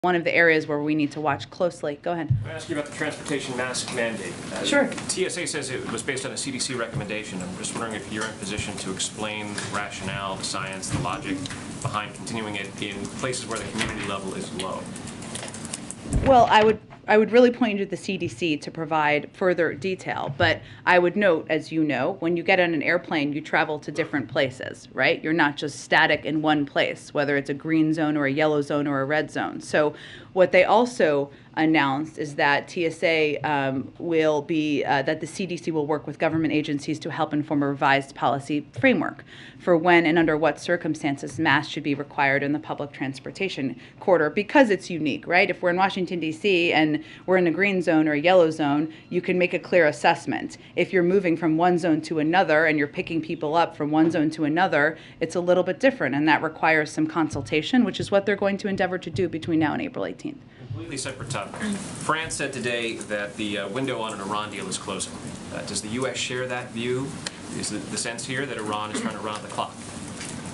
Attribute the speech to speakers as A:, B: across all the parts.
A: one of the areas where we need to watch closely. Go ahead.
B: I ask you about the transportation mask mandate.
A: Sure.
B: TSA says it was based on a CDC recommendation. I'm just wondering if you're in position to explain the rationale, the science, the logic behind continuing it in places where the community level is low.
A: Well, I would really point you to the CDC to provide further detail, but I would note, as you know, when you get on an airplane, you travel to different places, right? You're not just static in one place, whether it's a green zone or a yellow zone or a red zone. So what they also announced is that TSA will be, that the CDC will work with government agencies to help inform a revised policy framework for when and under what circumstances masks should be required in the public transportation corridor, because it's unique, right? If we're in Washington, D.C. and we're in a green zone or a yellow zone, you can make a clear assessment. If you're moving from one zone to another and you're picking people up from one zone to another, it's a little bit different, and that requires some consultation, which is what they're going to endeavor to do between now and April 18th.
B: Completely separate topic. France said today that the window on an Iran deal is closing. Does the U.S. share that view? Is the sense here that Iran is trying to run out the clock?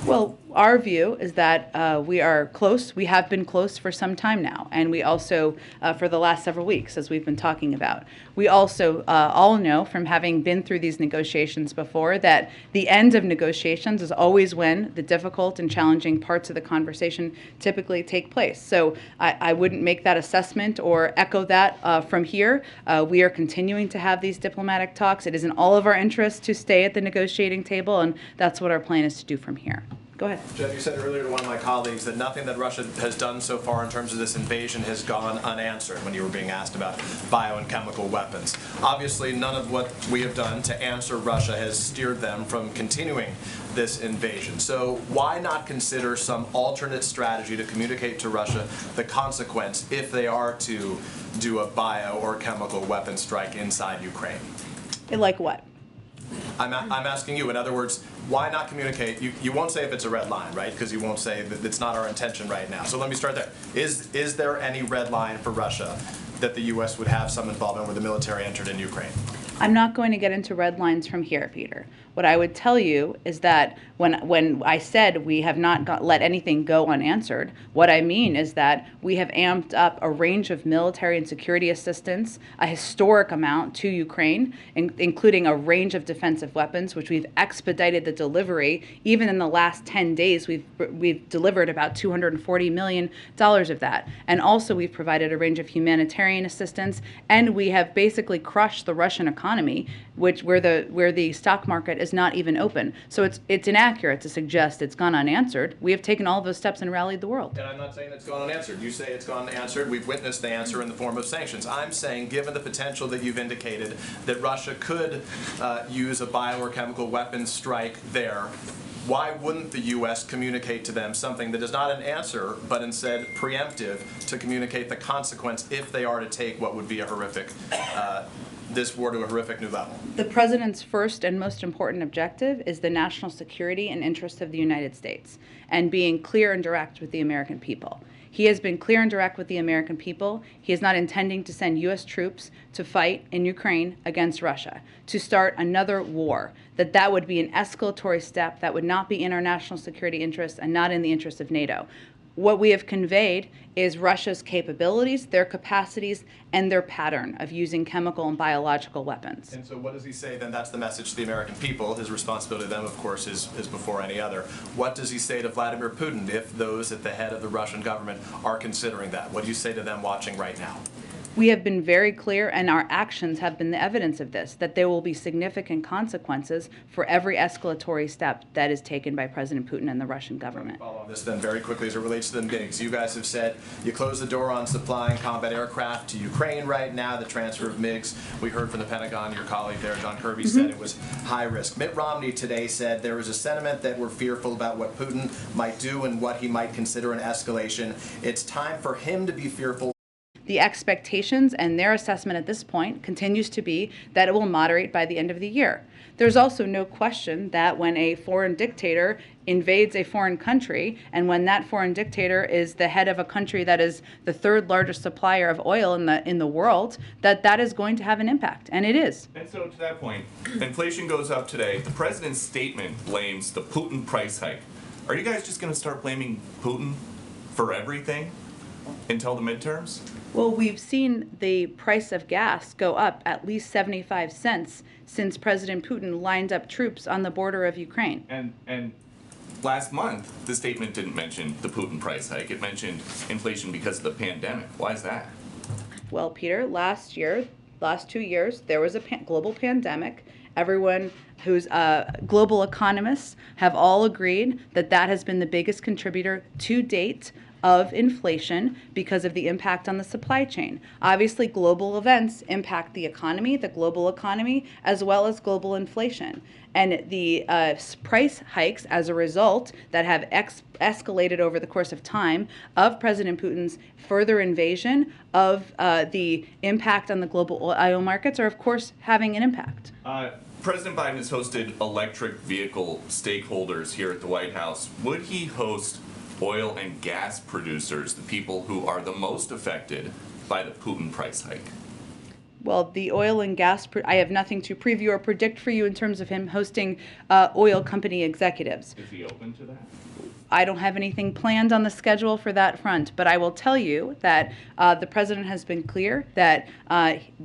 A: Well, our view is that we are close. We have been close for some time now, and we also, for the last several weeks, as we've been talking about. We also all know from having been through these negotiations before that the end of negotiations is always when the difficult and challenging parts of the conversation typically take place. So I wouldn't make that assessment or echo that from here. We are continuing to have these diplomatic talks. It is in all of our interests to stay at the negotiating table, and that's what our plan is to do from here. Go ahead.
C: Jeff, you said earlier to one of my colleagues that nothing that Russia has done so far in terms of this invasion has gone unanswered when you were being asked about bio and chemical weapons. Obviously, none of what we have done to answer Russia has steered them from continuing this invasion. So why not consider some alternate strategy to communicate to Russia the consequence if they are to do a bio or chemical weapon strike inside Ukraine?
A: Like what?
C: I'm asking you, in other words, why not communicate? You won't say if it's a red line, right? Because you won't say that it's not our intention right now. So let me start there. Is there any red line for Russia that the U.S. would have some involvement where the military entered in Ukraine?
A: I'm not going to get into red lines from here, Peter. What I would tell you is that when I said we have not let anything go unanswered, what I mean is that we have amped up a range of military and security assistance, a historic amount to Ukraine, including a range of defensive weapons, which we've expedited the delivery. Even in the last 10 days, we've delivered about $240 million of that. And also we've provided a range of humanitarian assistance, and we have basically crushed the Russian economy, where the stock market is not even open. So it's inaccurate to suggest it's gone unanswered. We have taken all of those steps and rallied the world.
C: And I'm not saying it's gone unanswered. You say it's gone unanswered. We've witnessed the answer in the form of sanctions. I'm saying, given the potential that you've indicated that Russia could use a bio or chemical weapons strike there, why wouldn't the U.S. communicate to them something that is not an answer, but instead preemptive, to communicate the consequence if they are to take what would be a horrific this war to a horrific new level?
A: The president's first and most important objective is the national security and interests of the United States, and being clear and direct with the American people. He has been clear and direct with the American people. He is not intending to send U.S. troops to fight in Ukraine against Russia, to start another war, that would be an escalatory step that would not be in our national security interests and not in the interest of NATO. What we have conveyed is Russia's capabilities, their capacities, and their pattern of using chemical and biological weapons.
C: And so what does he say then? That's the message to the American people. His responsibility to them, of course, is before any other. What does he say to Vladimir Putin if those at the head of the Russian government are considering that? What do you say to them watching right now?
A: We have been very clear, and our actions have been the evidence of this, that there will be significant consequences for every escalatory step that is taken by President Putin and the Russian government.
C: Follow on this then very quickly as it relates to the MiGs. You guys have said you closed the door on supplying combat aircraft to Ukraine right now, the transfer of MiGs. We heard from the Pentagon, your colleague there, John Kirby, said it was high risk. Mitt Romney today said there was a sentiment that we're fearful about what Putin might do and what he might consider an escalation. It's time for him to be fearful.
A: The expectations and their assessment at this point continues to be that it will moderate by the end of the year. There's also no question that when a foreign dictator invades a foreign country, and when that foreign dictator is the head of a country that is the third largest supplier of oil in the world, that is going to have an impact, and it is.
D: And so to that point, inflation goes up today. The president's statement blames the Putin price hike. Are you guys just going to start blaming Putin for everything? until the midterms?
A: Well, we've seen the price of gas go up at least 75 cents since President Putin lined up troops on the border of Ukraine.
D: And last month, the statement didn't mention the Putin price hike. It mentioned inflation because of the pandemic. Why is that?
A: Well, Peter, last 2 years, there was a global pandemic. Everyone who's global economists have all agreed that that has been the biggest contributor to date of inflation because of the impact on the supply chain. Obviously, global events impact the global economy, as well as global inflation. And the price hikes as a result that have escalated over the course of time of President Putin's further invasion of the impact on the global oil markets are, of course, having an impact.
D: President Biden has hosted electric vehicle stakeholders here at the White House. Would he host oil and gas producers, the people who are the most affected by the Putin price hike?
A: Well, the oil and gas, I have nothing to preview or predict for you in terms of him hosting oil company executives.
D: Is he open to that?
A: I don't have anything planned on the schedule for that front, but I will tell you that the president has been clear that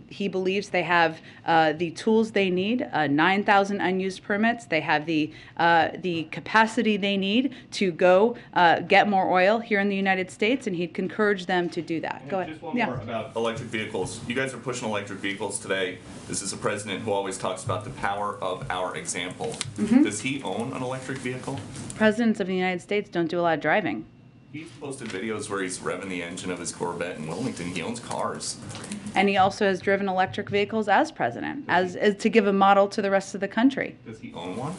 A: he believes they have the tools they need, 9,000 unused permits. They have the capacity they need to go get more oil here in the United States, and he'd encourage them to do that. Go ahead.
D: Just one more about electric vehicles. You guys are pushing electric vehicles today. This is a president who always talks about the power of our example.
A: Mm-hmm.
D: Does he own an electric vehicle?
A: Presidents of the United States don't do a lot of driving.
D: He's posted videos where he's revving the engine of his Corvette in Wilmington. He owns cars.
A: And he also has driven electric vehicles as president, as to give a model to the rest of the country.
D: Does he own one?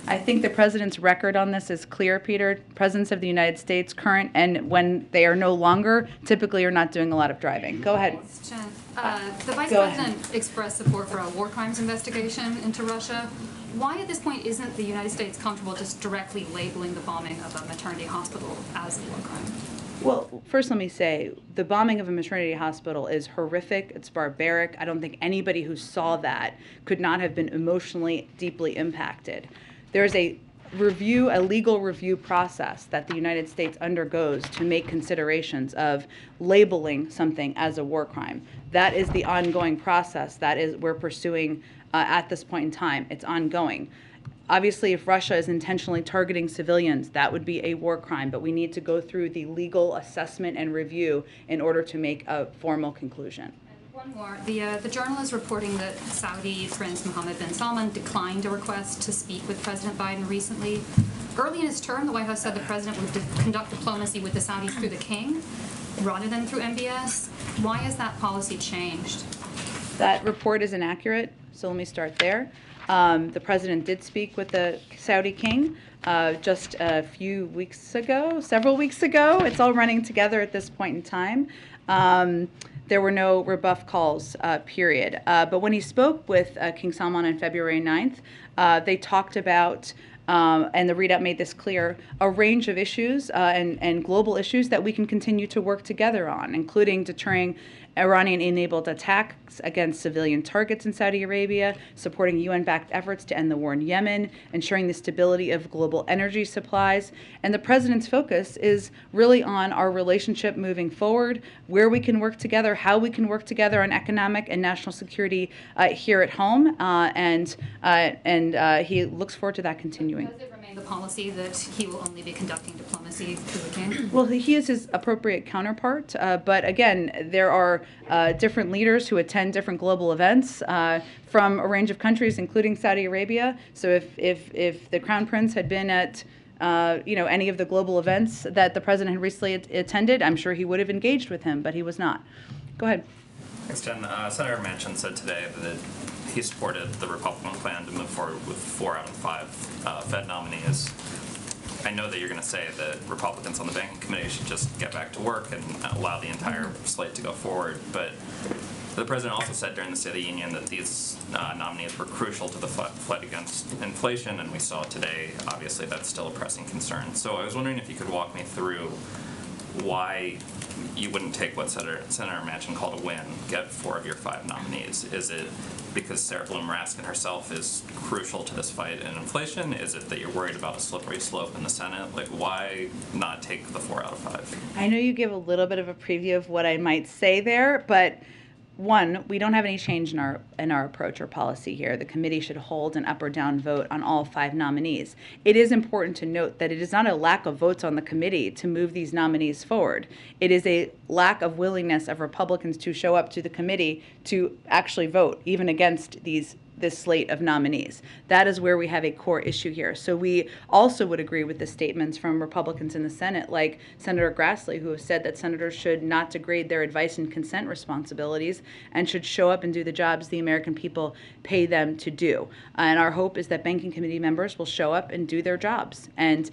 A: I think the president's record on this is clear, Peter. Presidents of the United States, current and when they are no longer, typically are not doing a lot of driving. Go ahead.
E: The Vice President expressed support for a war crimes investigation into Russia. Why at this point isn't the United States comfortable just directly labeling the bombing of a maternity hospital as a war crime?
A: Well, first let me say, the bombing of a maternity hospital is horrific, it's barbaric. I don't think anybody who saw that could not have been emotionally deeply impacted. There's a legal review process that the United States undergoes to make considerations of labeling something as a war crime. That is the ongoing process that we're pursuing at this point in time. It's ongoing. Obviously, if Russia is intentionally targeting civilians, that would be a war crime, but we need to go through the legal assessment and review in order to make a formal conclusion.
E: One more. The journal is reporting that Saudi Prince Mohammed bin Salman declined a request to speak with President Biden recently. Early in his term, the White House said the president would conduct diplomacy with the Saudis through the king rather than through MBS. Why has that policy changed?
A: That report is inaccurate, so let me start there. The president did speak with the Saudi king just several weeks ago. It's all running together at this point in time. There were no rebuff calls, period. But when he spoke with King Salman on February 9th, they talked about, and the readout made this clear, a range of issues and global issues that we can continue to work together on, including deterring Iranian-enabled attacks against civilian targets in Saudi Arabia, supporting UN-backed efforts to end the war in Yemen, ensuring the stability of global energy supplies. And the president's focus is really on our relationship moving forward, where we can work together, how we can work together on economic and national security here at home, and he looks forward to that continuing.
E: Does it remain the policy that he will only be conducting diplomacy through the king?
A: Well, he is his appropriate counterpart, but again, there are different leaders who attend different global events from a range of countries, including Saudi Arabia. So if the Crown Prince had been at any of the global events that the president had recently attended, I'm sure he would have engaged with him, but he was not. Go ahead.
F: Thanks, Jen. Senator Manchin said today that he supported the Republican plan to move forward with 4 out of 5 Fed nominees. I know that you're going to say that Republicans on the Banking Committee should just get back to work and allow the entire slate to go forward, but the president also said during the State of the Union that these nominees were crucial to the fight against inflation, and we saw today, obviously, that's still a pressing concern. So I was wondering if you could walk me through why you wouldn't take what Senator Manchin called a win, get 4 of your 5 nominees. Is it because Sarah Bloom Raskin herself is crucial to this fight in inflation? Is it that you're worried about a slippery slope in the Senate? Like, why not take the 4 out of 5?
A: I know you give a little bit of a preview of what I might say there, but one, we don't have any change in our approach or policy here. The committee should hold an up or down vote on all 5 nominees. It is important to note that it is not a lack of votes on the committee to move these nominees forward. It is a lack of willingness of Republicans to show up to the committee to actually vote, even against this slate of nominees. That is where we have a core issue here. So we also would agree with the statements from Republicans in the Senate, like Senator Grassley, who have said that senators should not degrade their advice and consent responsibilities and should show up and do the jobs the American people pay them to do. And our hope is that banking committee members will show up and do their jobs and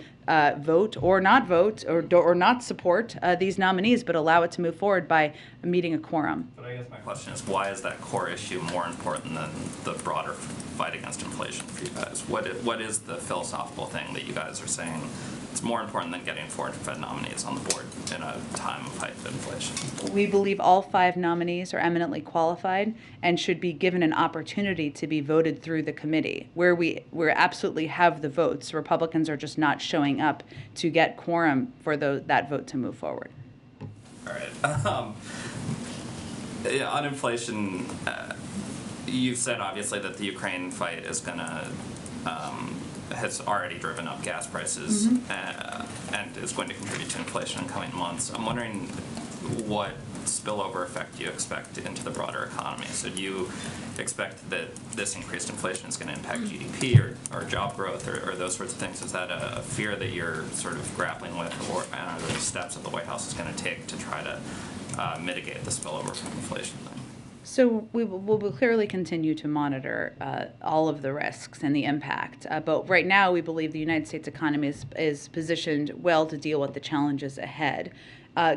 A: vote or not support these nominees, but allow it to move forward by meeting a quorum.
F: But I guess my question is, why is that core issue more important than the broader fight against inflation for you guys? What is the philosophical thing that you guys are saying it's more important than getting 4 Fed nominees on the board in a time of heightened inflation?
A: We believe all 5 nominees are eminently qualified and should be given an opportunity to be voted through the committee, where we absolutely have the votes. Republicans are just not showing up to get quorum for that vote to move forward.
F: All right. Yeah, on inflation, you've said obviously that the Ukraine fight is has already driven up gas prices and is going to contribute to inflation in coming months. I'm wondering what spillover effect you expect into the broader economy. So do you expect that this increased inflation is going to impact GDP or job growth or those sorts of things? Is that a fear that you're sort of grappling with, or are there steps that the White House is going to take to try to mitigate the spillover from inflation thing?
A: So we will clearly continue to monitor all of the risks and the impact. But right now, we believe the United States economy is positioned well to deal with the challenges ahead.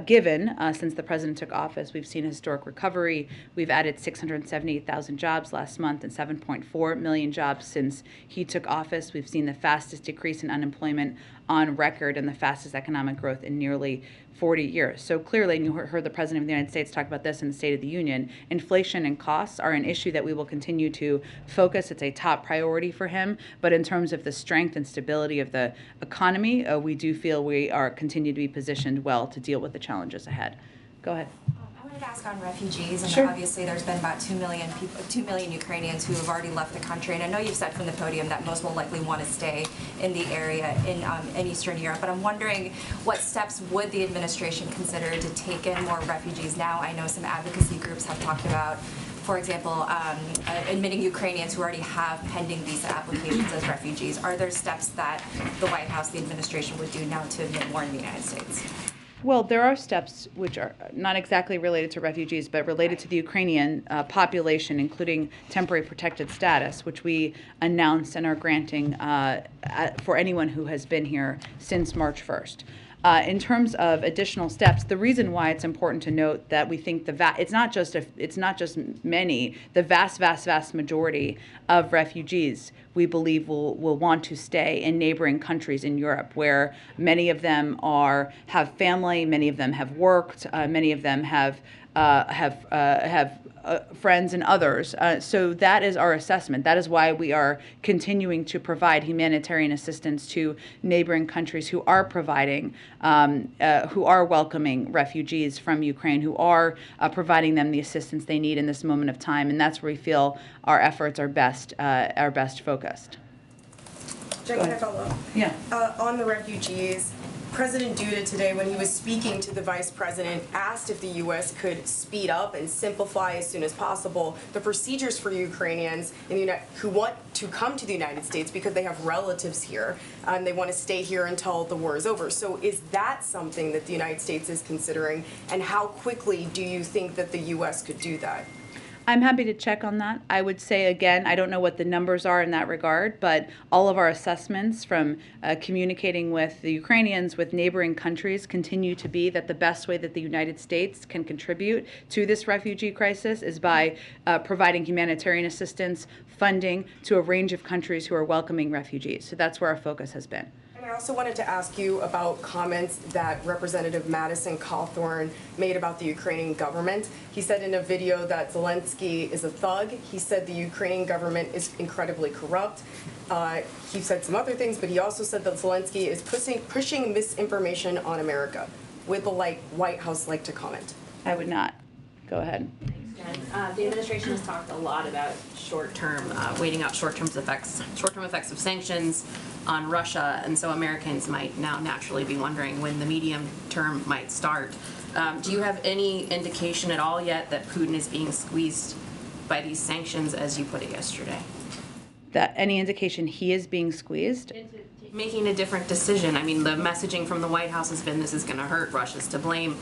A: Given, since the president took office, we've seen historic recovery. We've added 678,000 jobs last month and 7.4 million jobs since he took office. We've seen the fastest decrease in unemployment on record and the fastest economic growth in nearly 40 years. So clearly, and you heard the President of the United States talk about this in the State of the Union, inflation and costs are an issue that we will continue to focus. It's a top priority for him. But in terms of the strength and stability of the economy, we do feel we are continue to be positioned well to deal with the challenges ahead. Go ahead.
G: I wanted to ask on refugees, and
A: Sure.
G: obviously there's been about 2 million people, 2 million Ukrainians who have already left the country, and I know you've said from the podium that most will likely want to stay in the area in Eastern Europe, but I'm wondering what steps would the administration consider to take in more refugees now? I know some advocacy groups have talked about, for example, admitting Ukrainians who already have pending visa applications as refugees. Are there steps that the White House, the administration, would do now to admit more in the United States?
A: Well, there are steps which are not exactly related to refugees, but related to the Ukrainian population, including temporary protected status, which we announced and are granting for anyone who has been here since March 1st. In terms of additional steps, the reason why it's important to note that we think it's not just many, the vast majority of refugees we believe will want to stay in neighboring countries in Europe, where many of them have family, many of them have worked, many of them have friends and others. So that is our assessment. That is why we are continuing to provide humanitarian assistance to neighboring countries who are providing, who are welcoming refugees from Ukraine, who are providing them the assistance they need in this moment of time. And that's where we feel our efforts are best focused.
H: Jen, can I follow up?
A: Yeah.
H: On the refugees, President Duda today, when he was speaking to the Vice President, asked if the U.S. could speed up and simplify as soon as possible the procedures for Ukrainians who want to come to the United States because they have relatives here and they want to stay here until the war is over. So is that something that the United States is considering, and how quickly do you think that the U.S. could do that?
A: I'm happy to check on that. I would say, again, I don't know what the numbers are in that regard, but all of our assessments from communicating with the Ukrainians, with neighboring countries, continue to be that the best way that the United States can contribute to this refugee crisis is by providing humanitarian assistance, funding to a range of countries who are welcoming refugees. So that's where our focus has been.
H: And I also wanted to ask you about comments that Representative Madison Cawthorn made about the Ukrainian government. He said in a video that Zelensky is a thug. He said the Ukrainian government is incredibly corrupt. He said some other things, but he also said that Zelensky is pushing misinformation on America. Would the White House like to comment?
A: I would not. Go ahead.
I: The administration has talked a lot about short-term, waiting out short-term effects of sanctions on Russia, and so Americans might now naturally be wondering when the medium term might start. Do you have any indication at all yet that Putin is being squeezed by these sanctions, as you put it yesterday?
A: That any indication he is being squeezed?
I: Making a different decision. I mean, the messaging from the White House has been this is going to hurt, Russia's to blame,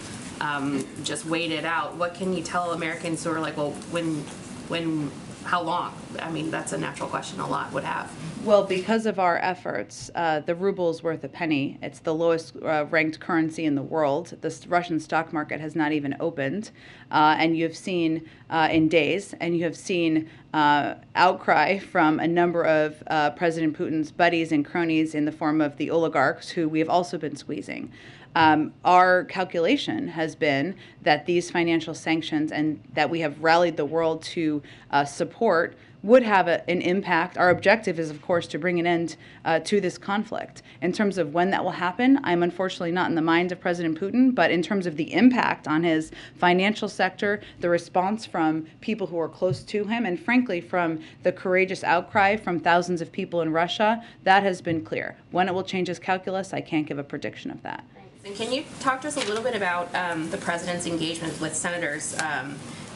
I: just wait it out. What can you tell Americans who are like, well, when, how long? I mean, that's a natural question a lot would have.
A: Well, because of our efforts, the ruble is worth a penny. It's the lowest ranked currency in the world. The Russian stock market has not even opened. And you have seen in days, and you have seen outcry from a number of President Putin's buddies and cronies in the form of the oligarchs who we have also been squeezing. Our calculation has been that these financial sanctions and that we have rallied the world to support would have an impact. Our objective is, of course, to bring an end to this conflict. In terms of when that will happen, I'm unfortunately not in the mind of President Putin, but in terms of the impact on his financial sector, the response from people who are close to him, and frankly from the courageous outcry from thousands of people in Russia, that has been clear. When it will change his calculus, I can't give a prediction of that.
I: And can you talk to us a little bit about the president's engagement with senators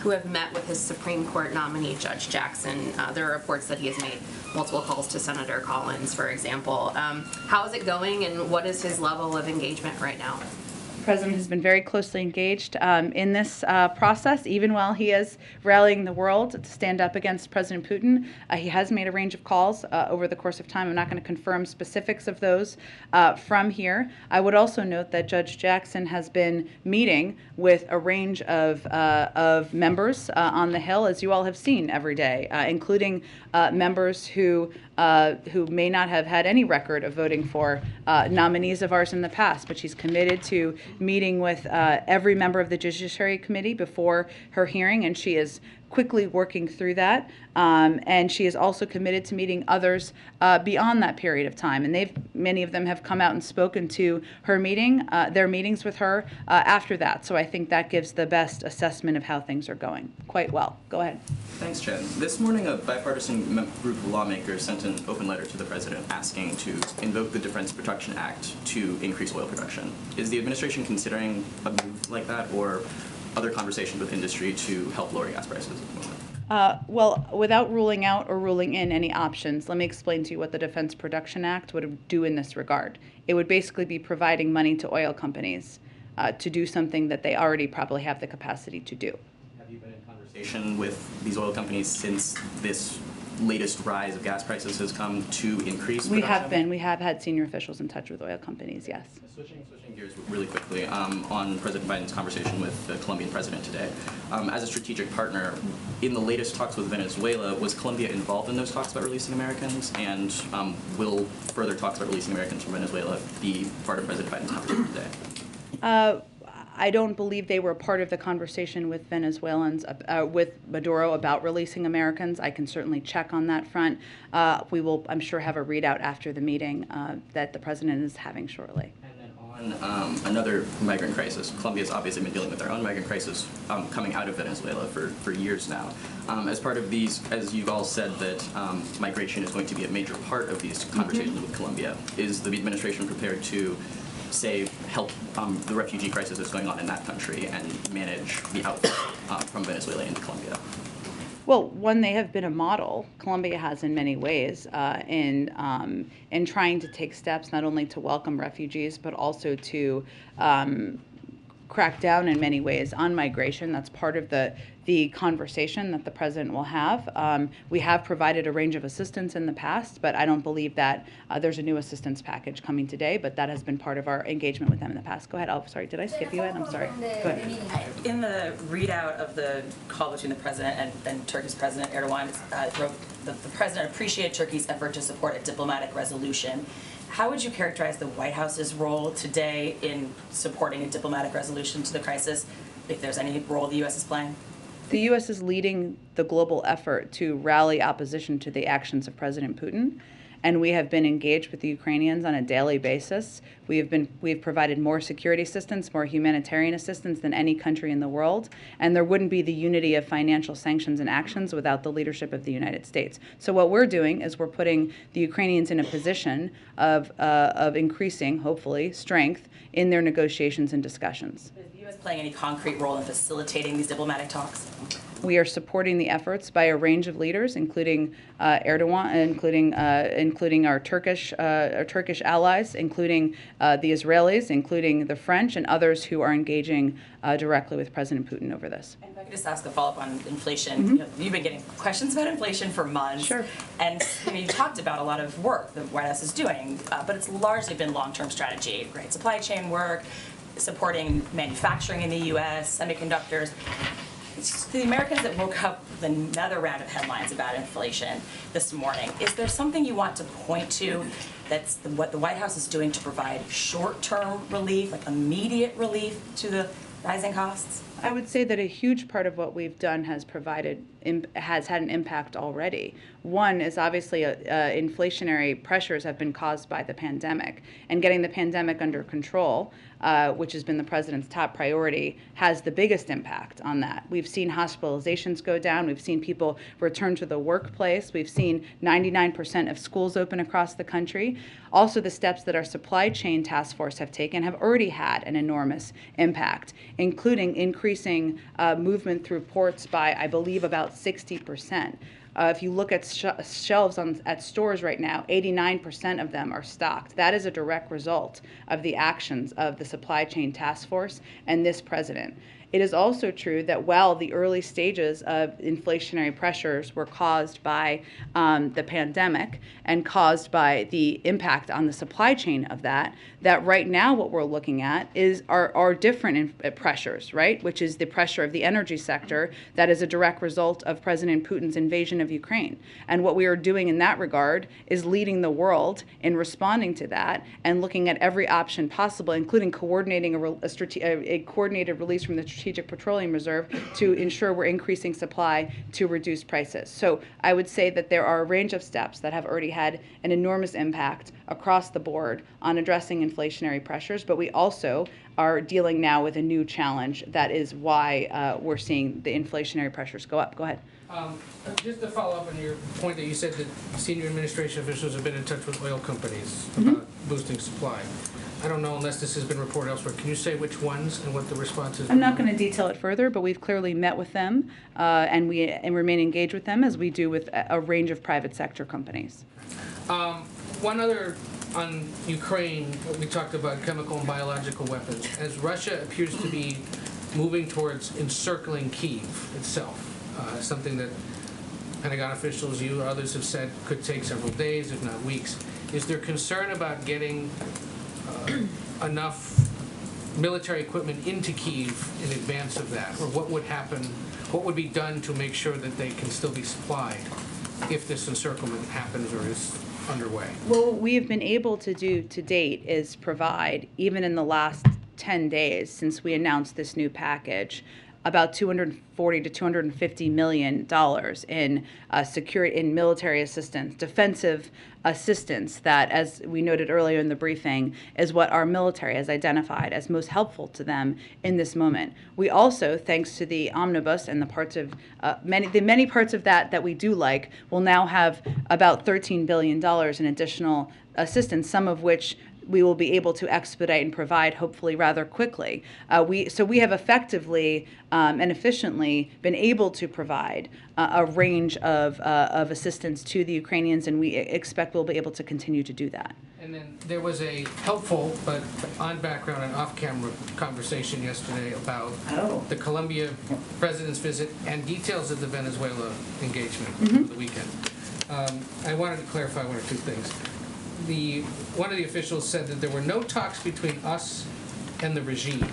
I: who have met with his Supreme Court nominee, Judge Jackson? There are reports that he has made multiple calls to Senator Collins, for example. How is it going, and what is his level of engagement right now?
A: The president has been very closely engaged in this process, even while he is rallying the world to stand up against President Putin. He has made a range of calls over the course of time. I'm not going to confirm specifics of those from here. I would also note that Judge Jackson has been meeting with a range of members on the Hill, as you all have seen every day, including members who may not have had any record of voting for nominees of ours in the past, but she's committed to meeting with every member of the Judiciary Committee before her hearing, and she is quickly working through that. And she is also committed to meeting others beyond that period of time. And many of them have come out and spoken to her their meetings with her after that. So I think that gives the best assessment of how things are going quite well. Go ahead.
J: Thanks, Jen. This morning, a bipartisan group of lawmakers sent an open letter to the president asking to invoke the Defense Production Act to increase oil production. Is the administration considering a move like that, or other conversations with industry to help lower gas prices at the moment?
A: Well, without ruling out or ruling in any options, let me explain to you what the Defense Production Act would do in this regard. It would basically be providing money to oil companies to do something that they already probably have the capacity to do.
J: Have you been in conversation with these oil companies since this latest rise of gas prices has come to increase production?
A: We have had senior officials in touch with oil companies, yes.
J: Switching gears really quickly, on President Biden's conversation with the Colombian president today. As a strategic partner, in the latest talks with Venezuela, was Colombia involved in those talks about releasing Americans? And will further talks about releasing Americans from Venezuela be part of President Biden's conversation today?
A: I don't believe they were part of the conversation with Venezuelans, with Maduro about releasing Americans. I can certainly check on that front. We will, I'm sure, have a readout after the meeting that the president is having shortly.
J: And then on another migrant crisis, Colombia's obviously been dealing with their own migrant crisis coming out of Venezuela for years now. As part of these, as you've all said, that migration is going to be a major part of these conversations with Colombia, is the administration prepared to say, help the refugee crisis that's going on in that country and manage the outflow from Venezuela into Colombia?
A: Well, one, they have been a model. Colombia has in many ways in trying to take steps not only to welcome refugees, but also to crack down in many ways on migration. That's part of the conversation that the president will have. We have provided a range of assistance in the past, but I don't believe that there's a new assistance package coming today, but that has been part of our engagement with them in the past. Go ahead. Oh, sorry, did I skip you, Ed? I'm sorry. Go ahead.
K: In the readout of the call between the president and Turkey's President Erdogan, wrote that the president appreciated Turkey's effort to support a diplomatic resolution. How would you characterize the White House's role today in supporting a diplomatic resolution to the crisis, if there's any role the U.S. is playing?
A: The U.S. is leading the global effort to rally opposition to the actions of President Putin, and we have been engaged with the Ukrainians on a daily basis. We've provided more security assistance, more humanitarian assistance than any country in the world, and there wouldn't be the unity of financial sanctions and actions without the leadership of the United States. So what we're doing is we're putting the Ukrainians in a position of increasing, hopefully, strength in their negotiations and discussions.
K: Is the U.S. playing any concrete role in facilitating these diplomatic talks?
A: We are supporting the efforts by a range of leaders, including Erdogan, including our Turkish allies, including the Israelis, including the French, and others who are engaging directly with President Putin over this.
K: And if I could just ask a follow-up on inflation. You know, you've been getting questions about inflation for months.
A: Sure.
K: And you talked about a lot of work the White House is doing, but it's largely been long-term strategy, right? Supply chain work, supporting manufacturing in the U.S., semiconductors. To the Americans that woke up with another round of headlines about inflation this morning, is there something you want to point to that's what the White House is doing to provide short-term relief, like immediate relief to the rising costs?
A: I would say that a huge part of what we've done has had an impact already. One is obviously inflationary pressures have been caused by the pandemic, and getting the pandemic under control, which has been the president's top priority, has the biggest impact on that. We've seen hospitalizations go down. We've seen people return to the workplace. We've seen 99% of schools open across the country. Also, the steps that our supply chain task force have taken have already had an enormous impact, including increasing movement through ports by, I believe, about 60%. If you look at shelves at stores right now, 89% of them are stocked. That is a direct result of the actions of the supply chain task force and this president. It is also true that while the early stages of inflationary pressures were caused by the pandemic and caused by the impact on the supply chain of that right now what we're looking at are different pressures, right? Which is the pressure of the energy sector that is a direct result of President Putin's invasion of Ukraine. And what we are doing in that regard is leading the world in responding to that and looking at every option possible, including coordinating a coordinated release from the Strategic Petroleum Reserve to ensure we're increasing supply to reduce prices. So I would say that there are a range of steps that have already had an enormous impact across the board on addressing inflationary pressures, but we also are dealing now with a new challenge that is why we're seeing the inflationary pressures go up. Go ahead.
L: Just to follow up on your point that you said that senior administration officials have been in touch with oil companies about boosting supply. I don't know unless this has been reported elsewhere. Can you say which ones and what the response is?
A: I'm not going to detail it further, but we've clearly met with them and remain engaged with them as we do with a range of private sector companies.
L: One other on Ukraine, we talked about chemical and biological weapons. As Russia appears to be moving towards encircling Kyiv itself, something that Pentagon officials, you or others have said could take several days, if not weeks. Is there concern about getting enough military equipment into Kyiv in advance of that? Or what would happen, what would be done to make sure that they can still be supplied if this encirclement happens or is underway?
A: Well, what we have been able to do to date is provide, even in the last 10 days since we announced this new package, about $240 to $250 million in military assistance, defensive assistance that, as we noted earlier in the briefing, is what our military has identified as most helpful to them in this moment. We also, thanks to the omnibus and the parts of many parts of that we do like, will now have about $13 billion in additional assistance, some of which we will be able to expedite and provide hopefully rather quickly. We have effectively and efficiently been able to provide a range of assistance to the Ukrainians, and we expect we'll be able to continue to do that.
L: And then there was a helpful but on background and off-camera conversation yesterday about the Colombia president's visit and details of the Venezuela engagement over the weekend. I wanted to clarify one or two things. One of the officials said that there were no talks between us and the regime.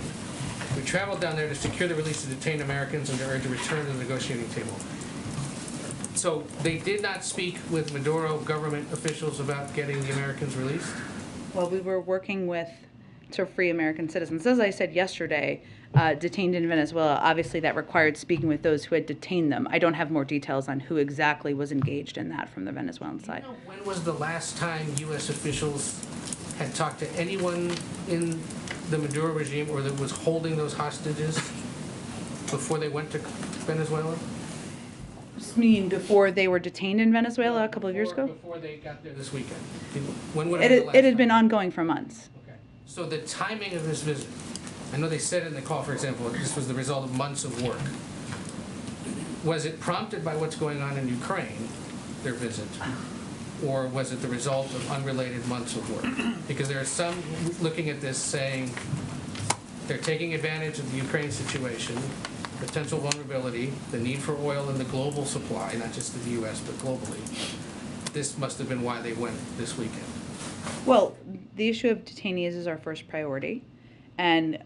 L: We traveled down there to secure the release of detained Americans and to urge a return to the negotiating table. So they did not speak with Maduro government officials about getting the Americans released?
A: Well, we were working to free American citizens. As I said yesterday, detained in Venezuela, obviously that required speaking with those who had detained them. I don't have more details on who exactly was engaged in that from the Venezuelan side.
L: When was the last time U.S. officials had talked to anyone in the Maduro regime or that was holding those hostages before they went to Venezuela?
A: Just mean before they were detained in Venezuela a couple of years ago?
L: Before they got there this weekend. When would
A: It had been ongoing for months.
L: Okay. So the timing of this visit, I know they said in the call, for example, this was the result of months of work. Was it prompted by what's going on in Ukraine, their visit? Or was it the result of unrelated months of work? Because there are some looking at this saying they're taking advantage of the Ukraine situation, potential vulnerability, the need for oil in the global supply, not just in the U.S., but globally. This must have been why they went this weekend.
A: Well, the issue of detainees is our first priority. And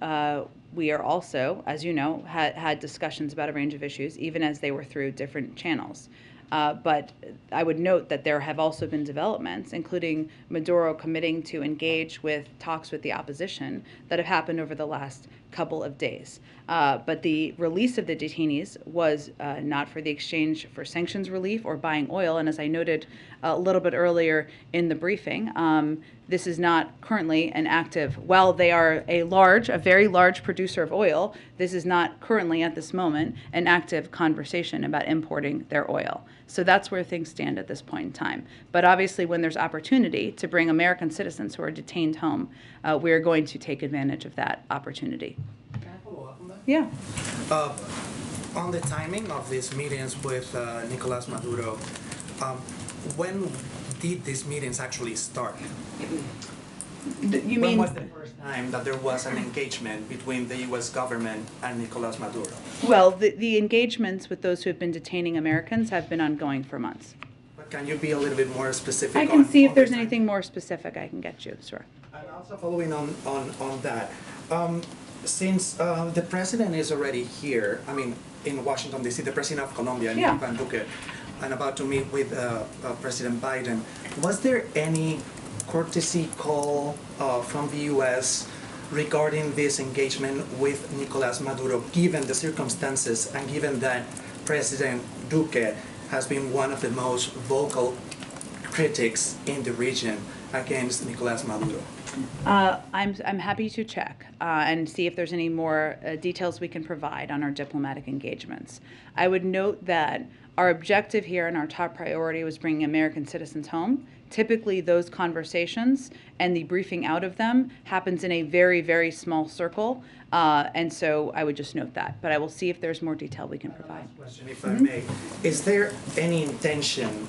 A: we are also, as you know, had discussions about a range of issues, even as they were through different channels. But I would note that there have also been developments, including Maduro committing to engage with talks with the opposition that have happened over the last couple of days. But the release of the detainees was not for the exchange for sanctions relief or buying oil. And as I noted a little bit earlier in the briefing, this is not currently an active, while they are a very large producer of oil, this is not currently at this moment an active conversation about importing their oil. So that's where things stand at this point in time. But obviously when there's opportunity to bring American citizens who are detained home, we are going to take advantage of that opportunity.
M: Can I follow up on that?
A: Yeah.
M: On the timing of these meetings with Nicolas Maduro, when did these meetings actually start? When was the first time that there was an engagement between the U.S. government and Nicolas Maduro?
A: Well, the engagements with those who have been detaining Americans have been ongoing for months.
M: But can you be a little bit more specific?
A: I can see if there's anything more specific I can get you, sure.
M: And also following on that, since the president is already here, I mean, in Washington, D.C., the president of Colombia, Ivan Duque, and about to meet with President Biden, was there any courtesy call from the U.S. regarding this engagement with Nicolas Maduro, given the circumstances and given that President Duque has been one of the most vocal critics in the region against Nicolas Maduro?
A: I'm happy to check and see if there's any more details we can provide on our diplomatic engagements. I would note that our objective here and our top priority was bringing American citizens home. Typically, those conversations and the briefing out of them happens in a very, very small circle, and so I would just note that. But I will see if there's more detail we can provide.
M: Question, if I may. Is there any intention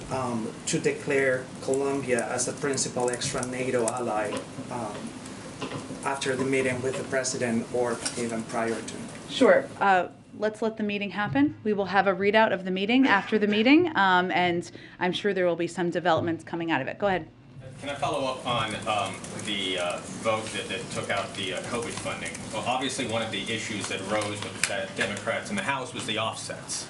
M: to declare Colombia as a principal extra NATO ally after the meeting with the president or even prior to?
A: Sure. Let's let the meeting happen. We will have a readout of the meeting after the meeting, and I'm sure there will be some developments coming out of it. Go ahead.
B: Can I follow up on the vote that took out the COVID funding? Well, obviously one of the issues that arose with Democrats in the House was the offsets.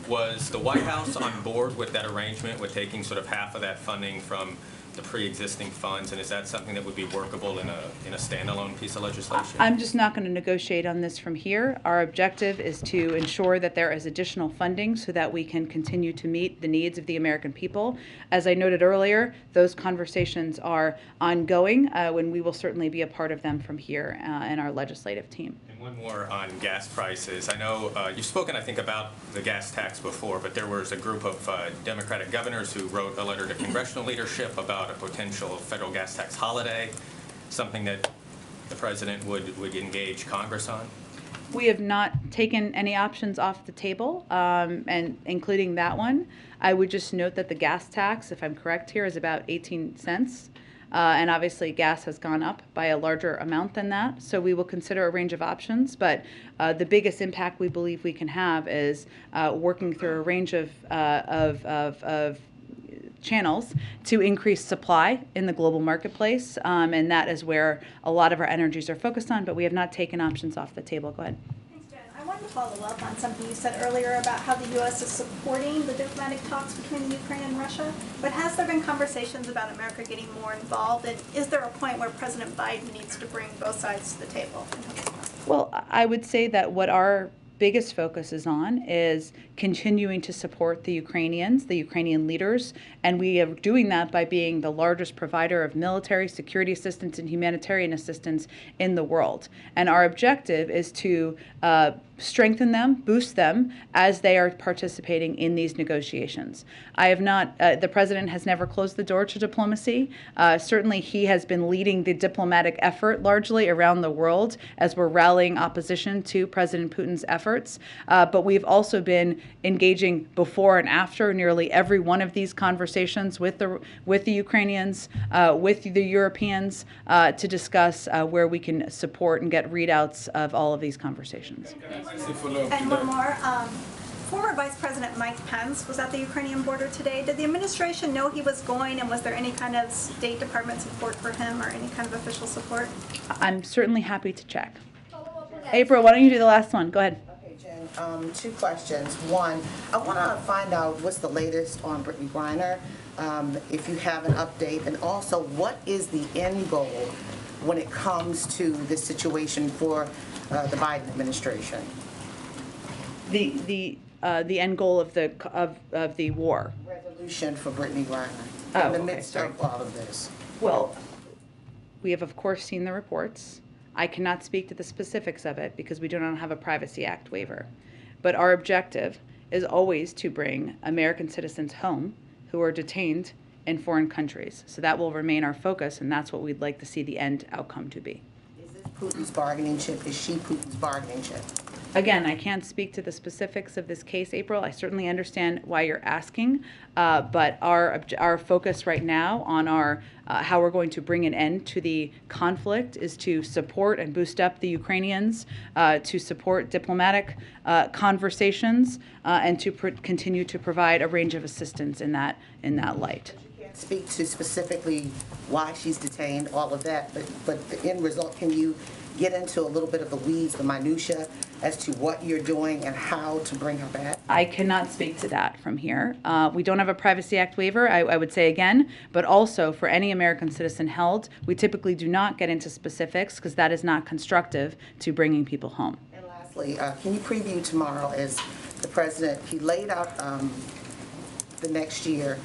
B: Was the White House on board with that arrangement, with taking sort of half of that funding from the pre-existing funds, and is that something that would be workable in a standalone piece of legislation?
A: I'm just not going to negotiate on this from here. Our objective is to ensure that there is additional funding so that we can continue to meet the needs of the American people. As I noted earlier, those conversations are ongoing, when we will certainly be a part of them from here in our legislative team.
B: And one more on gas prices. I know you've spoken, I think, about the gas tax before, but there was a group of Democratic governors who wrote a letter to congressional leadership about a potential federal gas tax holiday, something that the president would engage Congress on?
A: We have not taken any options off the table, and including that one. I would just note that the gas tax, if I'm correct here, is about 18 cents. And obviously gas has gone up by a larger amount than that. So we will consider a range of options, but the biggest impact we believe we can have is working through a range of channels to increase supply in the global marketplace, and that is where a lot of our energies are focused on, but we have not taken options off the table. Go ahead.
G: Thanks, Jen. I wanted to
N: follow up on something you said earlier about how the U.S. is supporting the diplomatic talks between the Ukraine and Russia. But has there been conversations about America getting more involved? And is there a point where President Biden needs to bring both sides to the table?
A: Well, I would say that what our biggest focus is on is continuing to support the Ukrainians, the Ukrainian leaders, and we are doing that by being the largest provider of military, security assistance, and humanitarian assistance in the world. And our objective is to strengthen them, boost them as they are participating in these negotiations. I have not, the president has never closed the door to diplomacy. Certainly he has been leading the diplomatic effort largely around the world as we're rallying opposition to President Putin's efforts. But we've also been engaging before and after nearly every one of these conversations with the Ukrainians, with the Europeans, to discuss where we can support and get readouts of all of these conversations.
N: And one more. Former Vice President Mike Pence was at the Ukrainian border today. Did the administration know he was going, and was there any kind of State Department support for him or any kind of official support?
A: I'm certainly happy to check. April, why don't you do the last one? Go ahead.
O: Okay, Jen, two questions. One, I want to find out what's the latest on Brittany Griner, if you have an update, and also what is the end goal when it comes to this situation for the Biden administration?
A: The end goal of the war.
O: Resolution for Brittany Griner in the midst of all of this.
A: Well, we have of course seen the reports. I cannot speak to the specifics of it because we do not have a Privacy Act waiver. But our objective is always to bring American citizens home who are detained in foreign countries. So that will remain our focus, and that's what we'd like to see the end outcome to be.
O: Is this Putin's bargaining chip? Is she Putin's bargaining chip?
A: Again, I can't speak to the specifics of this case, April. I certainly understand why you're asking, but our focus right now on our how we're going to bring an end to the conflict is to support and boost up the Ukrainians, to support diplomatic conversations, and to continue to provide a range of assistance in that light.
O: Speak to specifically why she's detained, all of that, but the end result, can you get into a little bit of the weeds, the minutia, as to what you're doing and how to bring her back?
A: I cannot speak to that from here. We don't have a Privacy Act waiver, I would say again, but also for any American citizen held, we typically do not get into specifics because that is not constructive to bringing people home.
O: And lastly, can you preview tomorrow as the president, he laid out the next year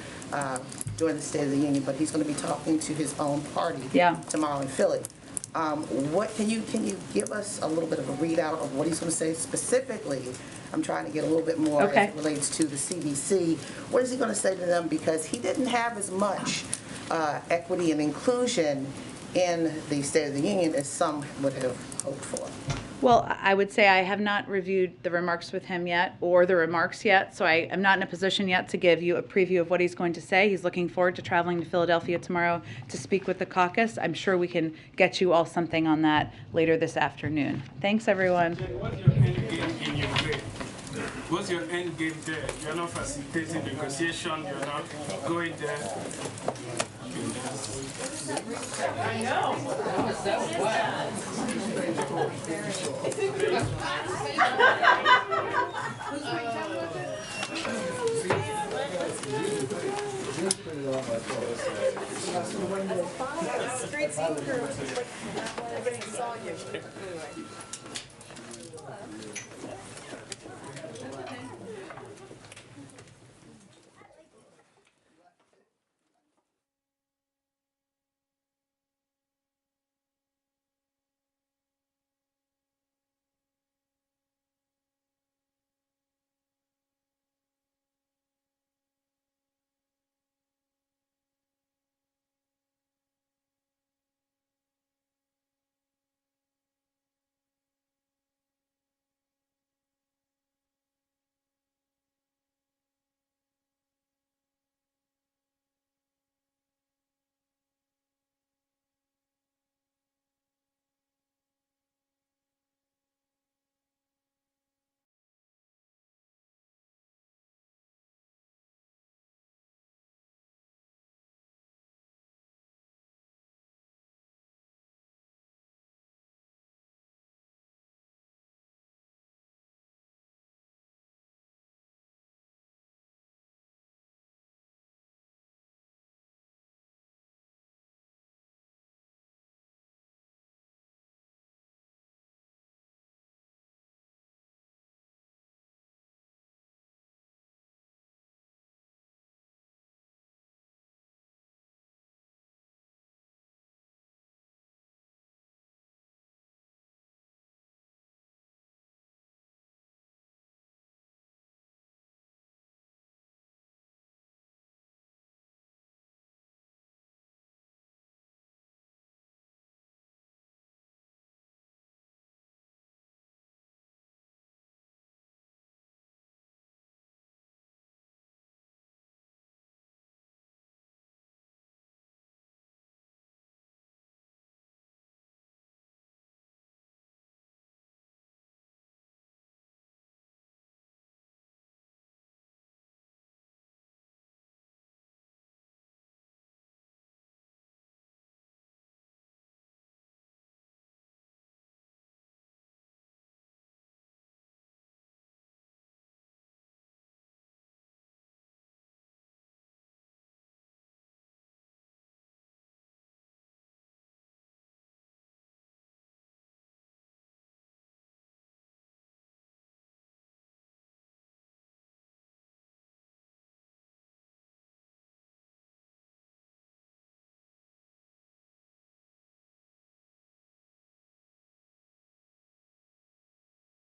O: during the State of the Union, but he's going to be talking to his own party tomorrow in Philly. What can you give us a little bit of a readout of what he's going to say specifically? I'm trying to get a little bit more as it relates to the CDC. What is he going to say to them? Because he didn't have as much equity and inclusion in the State of the Union as some would have hoped for.
A: Well, I would say I have not reviewed the remarks with him yet, or the remarks yet, so I am not in a position yet to give you a preview of what he's going to say. He's looking forward to traveling to Philadelphia tomorrow to speak with the caucus. I'm sure we can get you all something on that later this afternoon. Thanks, everyone.
P: What's your end game in Ukraine? What's your end game there? You're not facilitating negotiation, you're not going there. I know.
H: Great seeing you. Everybody saw you. Anyway.